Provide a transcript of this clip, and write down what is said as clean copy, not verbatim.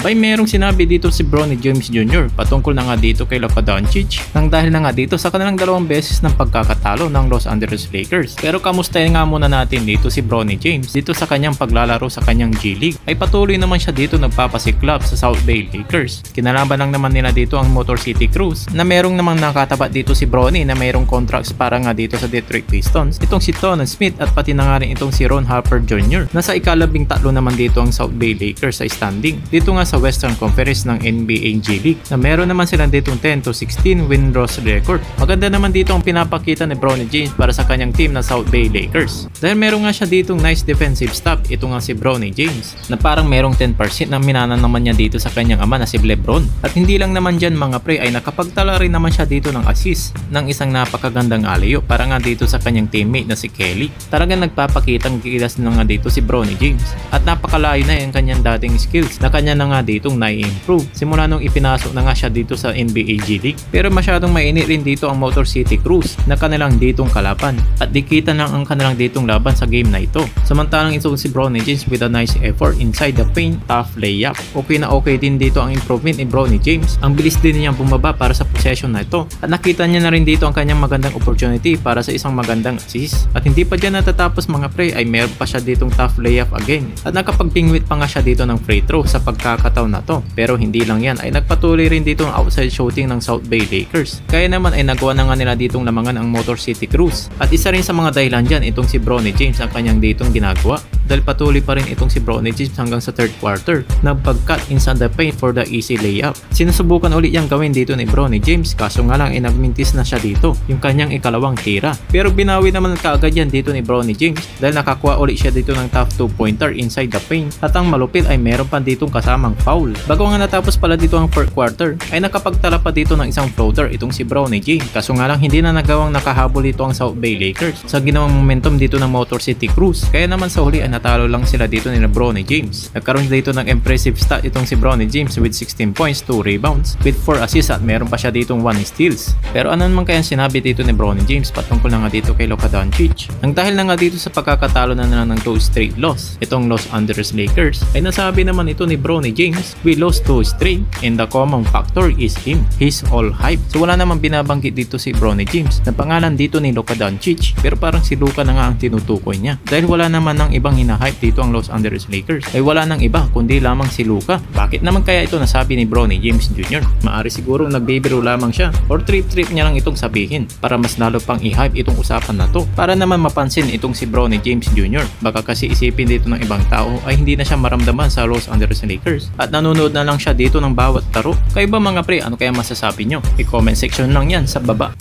Abay merong sinabi dito si Bronny James Jr. patungkol na nga dito kay Luka Doncic nang dahil na nga dito sa kanilang dalawang beses ng pagkakatalo ng Los Angeles Lakers. Pero kamustahin nga muna natin dito si Bronny James dito sa kanyang paglalaro sa kanyang G League. Ay patuloy naman siya dito nagpapasiklab sa South Bay Lakers. Kinalaban lang naman nila dito ang Motor City Cruise na merong namang nakatapat dito si Bronny na merong contracts para nga dito sa Detroit Pistons. Itong si Donovan Smith at pati na nga rin itong si Ron Harper Jr. Nasa ika-13 naman dito ang South Bay Lakers sa standing. Dito nga sa Western Conference ng NBA G League na meron naman silang ditong 10-16 win-loss record. Maganda naman dito ang pinapakita ni Bronny James para sa kanyang team na South Bay Lakers. Dahil meron nga siya ditong nice defensive stop, ito nga si Bronny James na parang merong 10% na minana naman niya dito sa kanyang ama na si LeBron. At hindi lang naman dyan mga pre ay nakapagtala rin naman siya dito ng assist ng isang napakagandang alley-oop para nga dito sa kanyang teammate na si Kelly. Talagang nagpapakitang kilas na nga dito si Bronny James at napakalayo na yung kanyang dating skills na kanya na nga ditong nai-improve simula nung ipinasok na nga siya dito sa NBA G League. Pero masyadong mainit rin dito ang Motor City Cruise na kanilang ditong kalaban at dikitan lang ang kanilang ditong laban sa game na ito. Samantalang ito si Bronny James with a nice effort inside the paint, tough layup. Okay na okay din dito ang improvement ni Bronny James. Ang bilis din niya bumaba para sa possession na ito at nakita niya na rin dito ang kanyang magandang opportunity para sa isang magandang assist. At hindi pa dyan natatapos mga pre ay meron pa siya ditong tough layup again at nakapagpingwit pa nga siya dito ng free throw sa pagkakataon na to. Pero hindi lang yan ay nagpatuloy rin dito ang outside shooting ng South Bay Lakers. Kaya naman ay nagawa na nga nila ditong lamangan ang Motor City Cruise. At isa rin sa mga dahilan dyan itong si Bronny James ang kanyang ditong ginagawa. Dahil patuloy pa rin itong si Bronny James hanggang sa third quarter na pag-cut inside the paint for the easy layup. Sinusubukan ulit yung gawin dito ni Bronny James kaso nga lang nagmintis na siya dito yung kanyang ikalawang tira. Pero binawi naman kaagad yan dito ni Bronny James dahil nakakuha ulit siya dito ng tough 2-pointer inside the paint at ang malupit ay meron pa ditong kasamang foul. Bago nga natapos pala dito ang fourth quarter ay nakapagtala pa dito ng isang floater itong si Bronny James kaso nga lang hindi na nagawang nakahabol dito ang South Bay Lakers sa ginawang momentum dito ng Motor City Cruise. Kaya naman sa huli ay natalo lang sila dito ni Bronny James. Nagkaroon dito ng impressive stat itong si Bronny James with 16 points, 2 rebounds, with 4 assists at meron pa siya ditong 1 steals. Pero ano naman kaya sinabi dito ni Bronny James patungkol na nga dito kay Luka Doncic? Nang dahil na nga dito sa pagkakatalo na nila ng 2 straight loss itong Los Angeles Lakers ay nasabi naman ito ni Bronny James, we lost 2 straight and the common factor is him. He's all hype. So wala namang binabanggit dito si Bronny James na pangalan dito ni Luka Doncic pero parang si Luka na nga ang tinutukoy niya. Dahil wala naman ng ibang hinahype dito ang Los Angeles Lakers ay wala nang iba kundi lamang si Luka. Bakit naman kaya ito nasabi ni Bronny James Jr.? Maari siguro nagbibiro lamang siya or trip niya lang itong sabihin para mas lalo pang i-hype itong usapan na to para naman mapansin itong si Bronny James Jr. Baka kasi isipin dito ng ibang tao ay hindi na siya maramdaman sa Los Angeles Lakers at nanonood na lang siya dito ng bawat taro. Kayo ba mga pre, ano kaya masasabi nyo? I-comment section lang yan sa baba.